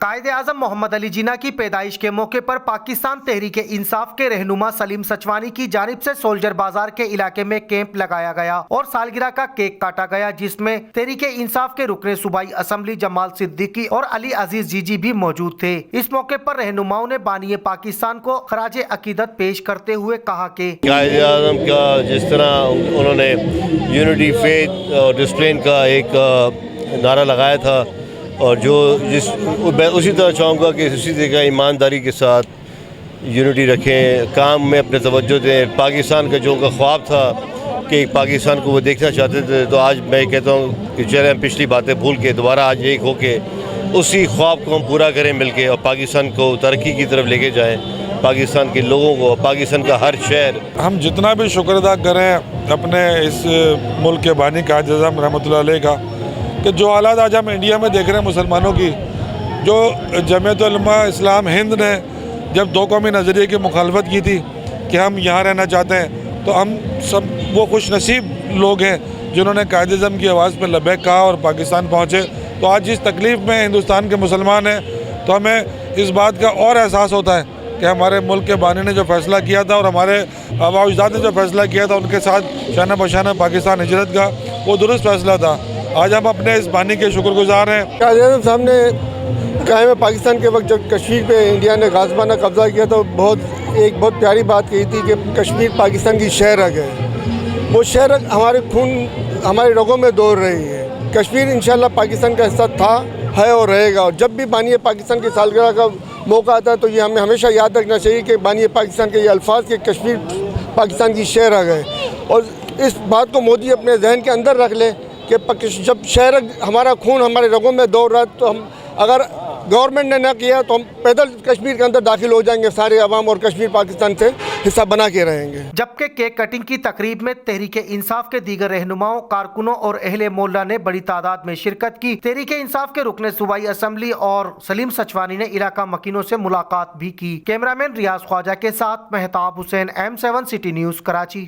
قائد اعظم محمد علی جناح کی پیدائش کے موقع پر پاکستان تحریک انصاف کے رہنما سلیم سچوانی کی جانب سے سولجر بازار کے علاقے میں کیمپ لگایا گیا اور سالگرہ کا کیک کاٹا گیا، جس میں تحریک انصاف کے رکن صوبائی اسمبلی جمال صدیقی اور علی عزیز جی بھی موجود تھے۔ اس موقع پر رہنماؤں نے بانی پاکستان کو خراج عقیدت پیش کرتے ہوئے کہا کہ قائد اعظم کا جس طرح انہوں نے یونٹی فیتھ اور ڈسپلن کا ایک نعرہ لگایا تھا، اور میں اسی طرح چاہوں گا کہ اسی طرح ایمانداری کے ساتھ یونٹی رکھیں، کام میں اپنے توجہ دیں۔ پاکستان کا جو ان کا خواب تھا کہ پاکستان کو وہ دیکھنا چاہتے تھے، تو آج میں کہتا ہوں کہ چلیں ہم پچھلی باتیں بھول کے دوبارہ آج ایک ہو کے اسی خواب کو ہم پورا کریں مل کے، اور پاکستان کو ترقی کی طرف لے کے جائیں، پاکستان کے لوگوں کو، پاکستان کا ہر شہر۔ ہم جتنا بھی شکر ادا کریں اپنے اس ملک کے بانی قائد اعظم رحمۃ اللہ علیہ کا، کہ جو حالات آج ہم انڈیا میں دیکھ رہے ہیں مسلمانوں کی، جو جمعیت علماء اسلام ہند نے جب دو قومی نظریے کی مخالفت کی تھی کہ ہم یہاں رہنا چاہتے ہیں، تو ہم سب وہ خوش نصیب لوگ ہیں جنہوں نے قائد اعظم کی آواز پہ لبیک کہا اور پاکستان پہنچے۔ تو آج جس تکلیف میں ہندوستان کے مسلمان ہیں، تو ہمیں اس بات کا اور احساس ہوتا ہے کہ ہمارے ملک کے بانی نے جو فیصلہ کیا تھا اور ہمارے آباء و اجداد نے جو فیصلہ کیا تھا ان کے ساتھ شانہ بشانہ پاکستان ہجرت کا، وہ درست فیصلہ تھا۔ آج ہم اپنے اس بانی کے شکر گزار ہیں۔ قائد اعظم صاحب نے قائم پاکستان کے وقت جب کشمیر پہ انڈیا نے غاصبانہ قبضہ کیا تو ایک بہت پیاری بات کہی تھی کہ کشمیر پاکستان کی شہ رگ ہے۔ وہ شہ رگ ہمارے خون ہمارے رگوں میں دوڑ رہی ہے۔ کشمیر انشاءاللہ پاکستان کا حصہ تھا، ہے اور رہے گا، اور جب بھی بانی پاکستان کی سالگرہ کا موقع آتا ہے تو یہ ہمیں ہمیشہ یاد رکھنا چاہیے کہ بانی پاکستان کے یہ الفاظ کہ کشمیر پاکستان کی شہ رگ ہے، اور اس بات کو مودی اپنے ذہن کے اندر رکھ لیں کہ جب شہ رگ ہمارا خون ہمارے رگوں میں دوڑ رہا ہے، تو ہم اگر گورنمنٹ نے نہ کیا تو ہم پیدل کشمیر کے اندر داخل ہو جائیں گے، سارے عوام، اور کشمیر پاکستان سے حصہ بنا کے رہیں گے۔ جبکہ کیک کٹنگ کی تقریب میں تحریک انصاف کے دیگر رہنماؤں، کارکنوں اور اہل محلہ نے بڑی تعداد میں شرکت کی۔ تحریک انصاف کے رکن صوبائی اسمبلی اور سلیم سچوانی نے علاقہ مکینوں سے ملاقات بھی کی۔ کیمرامین ریاض خواجہ کے ساتھ مہتاب حسین، M7 سٹی نیوز، کراچی۔